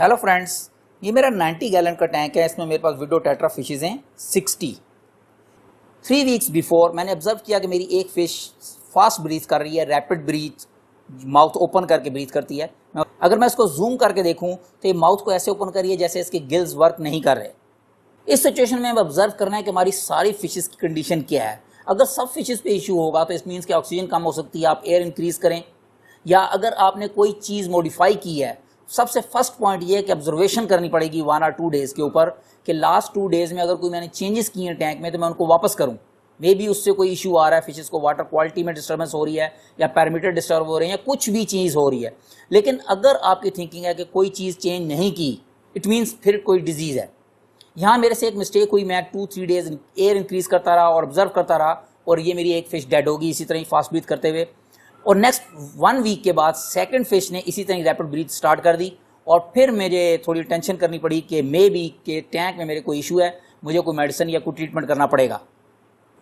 Hello friends, ये मेरा 90 gallon का टैंक है। इसमें मेरे पास विडो टेट्रा फिशेज़ हैं 60। 3 वीक्स बिफोर मैंने ऑब्जर्व किया कि मेरी एक फ़िश फास्ट ब्रीथ कर रही है, रैपिड ब्रीथ, माउथ ओपन करके ब्रीथ करती है। अगर मैं इसको जूम करके देखूं तो ये माउथ को ऐसे ओपन कर रही है जैसे इसके गिल्स वर्क नहीं कर रहे। इस सिचुएशन में हमें ऑब्जर्व करना है कि हमारी सारी फिशेज़ की कंडीशन क्या है। अगर सब फिशेज़ पे इशू होगा तो इस मीन्स कि ऑक्सीजन कम हो सकती है, आप एयर इंक्रीज़ करें, या अगर आपने कोई चीज़ मॉडिफाई की है। सबसे फर्स्ट पॉइंट ये है कि ऑब्जर्वेशन करनी पड़ेगी 1 और 2 डेज़ के ऊपर कि लास्ट 2 डेज़ में अगर कोई मैंने चेंजेस किए हैं टैंक में तो मैं उनको वापस करूं। मे बी उससे कोई इशू आ रहा है, फिशेज़ को वाटर क्वालिटी में डिस्टर्बेंस हो रही है, या पैरामीटर डिस्टर्ब हो रहे हैं, या कुछ भी चीज़ हो रही है। लेकिन अगर आपकी थिंकिंग है कि कोई चीज़ चेंज नहीं की, इट मीन्स फिर कोई डिजीज़ है। यहाँ मेरे से एक मिस्टेक हुई, मैं 2-3 डेज़ एयर इंक्रीज़ करता रहा और ऑब्जर्व करता रहा, और ये मेरी एक फ़िश डेड होगी इसी तरह ही फास्ट ब्रीथ करते हुए। और नेक्स्ट 1 वीक के बाद सेकंड फिश ने इसी तरह रैपिड ब्रीथ स्टार्ट कर दी, और फिर मुझे थोड़ी टेंशन करनी पड़ी कि मे बी के टैंक में मेरे कोई इशू है, मुझे कोई मेडिसिन या कोई ट्रीटमेंट करना पड़ेगा।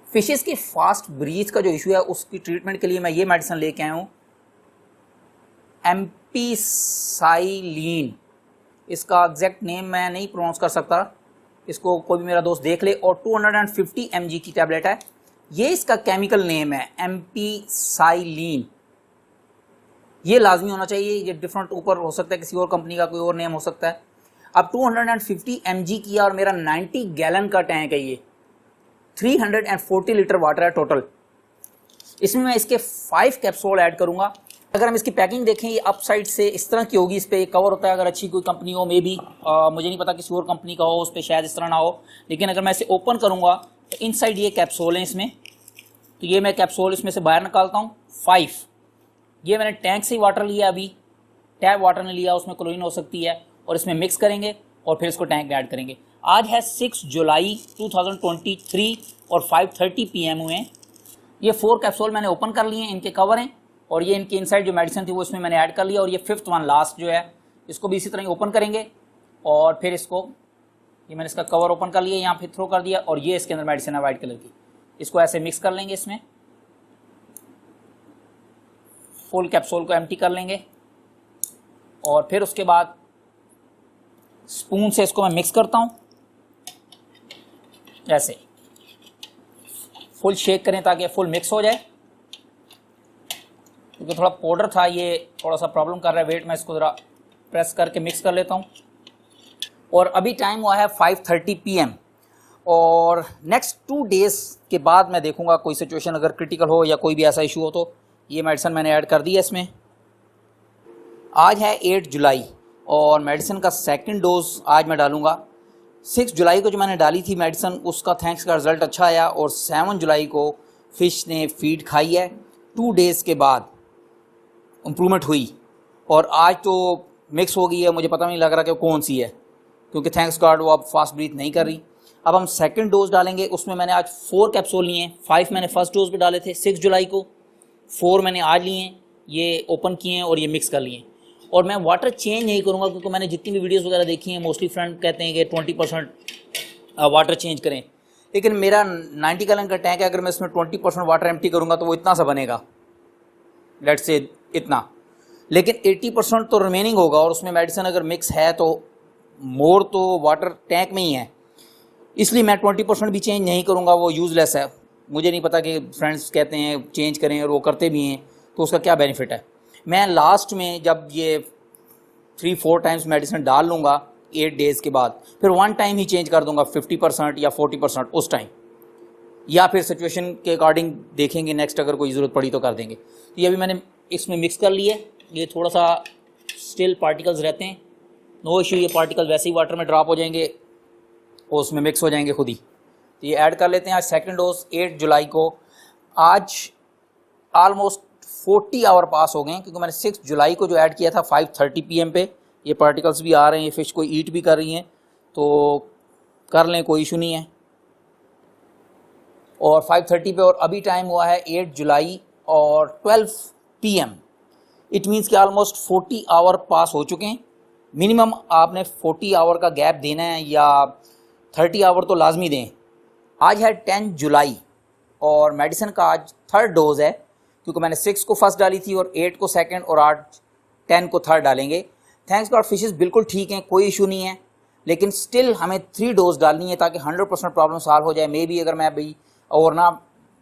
फिशेस की फास्ट ब्रीथ का जो इशू है उसकी ट्रीटमेंट के लिए मैं ये मेडिसिन लेके आया हूँ, एम्पीसाइलिन। इसका एग्जैक्ट नेम मैं नहीं प्रोनाउंस कर सकता, इसको कोई भी मेरा दोस्त देख ले। और 250 mg की टैबलेट है, ये इसका केमिकल नेम है एम्पीसाइलिन। ये लाजमी होना चाहिए, ये डिफरेंट ऊपर हो सकता है, किसी और कंपनी का कोई और नेम हो सकता है। अब 250 mg किया और मेरा 90 गैलन का टैंक है, ये 340 लीटर वाटर है टोटल। इसमें मैं इसके 5 कैप्सूल ऐड करूंगा। अगर हम इसकी पैकिंग देखें, ये अप साइड से इस तरह की होगी, इस पर कवर होता है। अगर अच्छी कोई कंपनी हो, मे बी मुझे नहीं पता किसी और कंपनी का हो, उस पर शायद इस तरह ना हो, लेकिन अगर मैं इसे ओपन करूंगा तो इन साइड ये कैप्सूल हैं इसमें। तो ये मैं कैप्सूल इसमें से बाहर निकालता हूँ 5। ये मैंने टैंक से ही वाटर लिया, अभी टैप वाटर ने लिया, उसमें क्लोरीन हो सकती है, और इसमें मिक्स करेंगे और फिर इसको टैंक में ऐड करेंगे। आज है 6 जुलाई 2023 और 5:30 PM हुए हैं। ये 4 कैप्सूल मैंने ओपन कर लिए हैं, इनके कवर हैं, और ये इनके इनसाइड जो मेडिसिन थी वो इसमें मैंने ऐड कर लिया। और ये 5th वन लास्ट जो है, इसको भी इसी तरह ही ओपन करेंगे, और फिर इसको, ये मैंने इसका कवर ओपन कर लिया, यहाँ फिर थ्रो कर दिया, और ये इसके अंदर मेडिसिन है वाइट कलर की। इसको ऐसे मिक्स कर लेंगे, इसमें फुल कैप्सूल को एम्प्टी कर लेंगे, और फिर उसके बाद स्पून से इसको मैं मिक्स करता हूँ, ऐसे फुल शेक करें ताकि फुल मिक्स हो जाए। क्योंकि थोड़ा पाउडर था, ये थोड़ा सा प्रॉब्लम कर रहा है वेट, मैं इसको ज़रा प्रेस करके मिक्स कर लेता हूँ। और अभी टाइम हुआ है 5:30 PM, और नेक्स्ट 2 डेज़ के बाद मैं देखूँगा कोई सिचुएशन अगर क्रिटिकल हो या कोई भी ऐसा इशू हो तो ये मेडिसिन मैंने ऐड कर दी है इसमें। आज है 8 जुलाई और मेडिसिन का सेकंड डोज आज मैं डालूँगा। 6 जुलाई को जो मैंने डाली थी मेडिसिन, उसका थैंक्स का रिज़ल्ट अच्छा आया, और 7 जुलाई को फ़िश ने फीड खाई है। 2 डेज़ के बाद इम्प्रूवमेंट हुई, और आज तो मिक्स हो गई है, मुझे पता नहीं लग रहा कि कौन सी है, क्योंकि थैंक्स गॉड वो अब फास्ट ब्रीथ नहीं कर रही। अब हम सेकंड डोज डालेंगे, उसमें मैंने आज 4 कैप्सूल लिए हैं। 5 मैंने फर्स्ट डोज पे डाले थे 6 जुलाई को, 4 मैंने आज लिए हैं, ये ओपन किए हैं और ये मिक्स कर लिए हैं। और मैं वाटर चेंज नहीं करूँगा, क्योंकि मैंने जितनी भी वीडियोस वगैरह देखी हैं मोस्टली फ्रेंड कहते हैं कि 20% वाटर चेंज करें, लेकिन मेरा 90 गैलन का टैंक है, अगर मैं इसमें 20% वाटर एम्प्टी करूँगा तो वो इतना सा बनेगा, लेट्स से इतना, लेकिन 80% तो रिमेनिंग होगा, और उसमें मेडिसिन अगर मिक्स है तो मोर तो वाटर टैंक में ही है, इसलिए मैं 20% भी चेंज नहीं करूँगा, वो यूज़लेस है। मुझे नहीं पता कि फ्रेंड्स कहते हैं चेंज करें और वो करते भी हैं, तो उसका क्या बेनिफिट है। मैं लास्ट में जब ये 3-4 टाइम्स मेडिसिन डाल लूँगा 8 डेज़ के बाद, फिर 1 टाइम ही चेंज कर दूँगा 50% या 40% उस टाइम, या फिर सिचुएशन के अकॉर्डिंग देखेंगे, नेक्स्ट अगर कोई ज़रूरत पड़ी तो कर देंगे। तो ये अभी मैंने इसमें मिक्स कर लिया है। ये थोड़ा सा स्टिल पार्टिकल्स रहते हैं, नो इशू, ये पार्टिकल वैसे ही वाटर में ड्रॉप हो जाएंगे और उसमें मिक्स हो जाएंगे खुद ही। तो ये ऐड कर लेते हैं। आज सेकंड डोज 8 जुलाई को। आज ऑलमोस्ट 40 आवर पास हो गए हैं, क्योंकि मैंने 6 जुलाई को जो ऐड किया था 5:30 PM पे। ये पार्टिकल्स भी आ रहे हैं, ये फ़िश को ईट भी कर रही हैं, तो कर लें, कोई इशू नहीं है। और 5:30 पे, और अभी टाइम हुआ है 8 जुलाई और 12 PM। इट मीन्स कि ऑलमोस्ट 40 आवर पास हो चुके हैं। मिनिमम आपने 40 आवर का गैप देना है, या 30 आवर तो लाजमी दें। आज है 10 जुलाई और मेडिसिन का आज 3rd डोज़ है, क्योंकि मैंने 6 को फर्स्ट डाली थी और 8 को सेकंड, और आज 10 को थर्ड डालेंगे। थैंक्स गॉड फिशेस बिल्कुल ठीक हैं, कोई इशू नहीं है, लेकिन स्टिल हमें 3 डोज डालनी है ताकि 100% प्रॉब्लम सॉल्व हो जाए। मे बी अगर मैं अभी और ना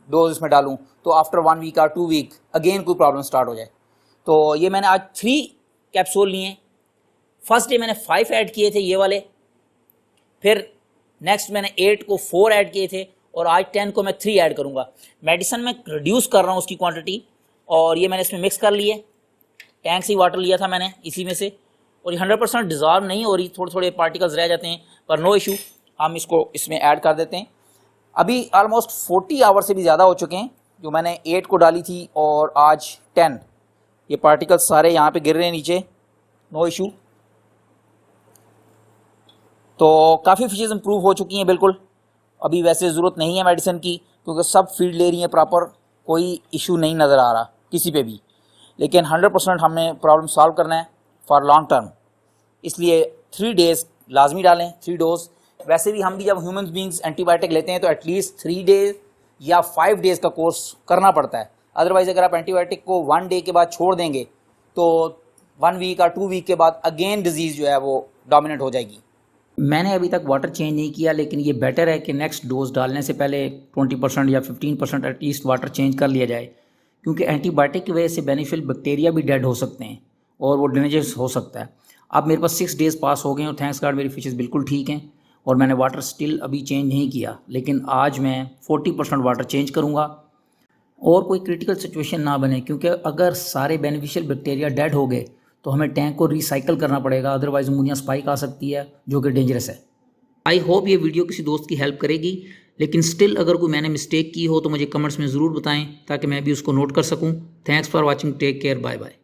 डोज इसमें डालूँ तो आफ्टर 1 वीक और 2 वीक अगेन कोई प्रॉब्लम स्टार्ट हो जाए। तो ये मैंने आज 3 कैप्सूल लिए। फर्स्ट डे मैंने 5 ऐड किए थे ये वाले, फिर नेक्स्ट मैंने 8 को 4 ऐड किए थे, और आज 10 को मैं 3 ऐड करूँगा। मेडिसिन में रिड्यूस कर रहा हूँ उसकी क्वांटिटी, और ये मैंने इसमें मिक्स कर लिए। टैंक से ही वाटर लिया था मैंने इसी में से, और ये 100% डिज़ॉल्व नहीं हो रही, थोड़े थोड़े पार्टिकल्स रह जाते हैं, पर नो इशू, हम इसको इसमें ऐड कर देते हैं। अभी ऑलमोस्ट 40 आवर से भी ज़्यादा हो चुके हैं जो मैंने 8 को डाली थी और आज 10। ये पार्टिकल्स सारे यहाँ पे गिर रहे हैं नीचे, नो इशू। तो काफ़ी फिशेज़ इम्प्रूव हो चुकी हैं बिल्कुल। अभी वैसे ज़रूरत नहीं है मेडिसिन की क्योंकि सब फीड ले रही हैं प्रॉपर, कोई इशू नहीं नज़र आ रहा किसी पे भी। लेकिन 100% हमने प्रॉब्लम सॉल्व करना है फॉर लॉन्ग टर्म, इसलिए 3 डेज़ लाजमी डालें, 3 डोज। वैसे भी हम भी जब ह्यूमन बींग्स एंटीबायोटिक लेते हैं तो एटलीस्ट 3 डेज या 5 डेज़ का कोर्स करना पड़ता है। अदरवाइज़ अगर आप एंटीबायोटिक को 1 डे के बाद छोड़ देंगे तो 1 वीक और 2 वीक के बाद अगेन डिजीज़ जो है वो डोमिनेट हो जाएगी। मैंने अभी तक वाटर चेंज नहीं किया, लेकिन ये बेटर है कि नेक्स्ट डोज डालने से पहले 20% या 15% एटलीस्ट वाटर चेंज कर लिया जाए, क्योंकि एंटीबायोटिक की वजह से बेनिफिशियल बैक्टीरिया भी डेड हो सकते हैं और वो डेंजरस हो सकता है। अब मेरे पास 6 डेज़ पास हो गए और थैंक्स गॉड मेरी फिशेस बिल्कुल ठीक हैं, और मैंने वाटर स्टिल अभी चेंज नहीं किया, लेकिन आज मैं 40% वाटर चेंज करूँगा और कोई क्रिटिकल सिचुएशन ना बने, क्योंकि अगर सारे बेनिफिशियल बैक्टीरिया डेड हो गए तो हमें टैंक को रिसाइकल करना पड़ेगा, अदरवाइज अमोनिया स्पाइक आ सकती है जो कि डेंजरस है। आई होप ये वीडियो किसी दोस्त की हेल्प करेगी, लेकिन स्टिल अगर कोई मैंने मिस्टेक की हो तो मुझे कमेंट्स में ज़रूर बताएं ताकि मैं भी उसको नोट कर सकूं। Thanks for watching, take care, bye bye.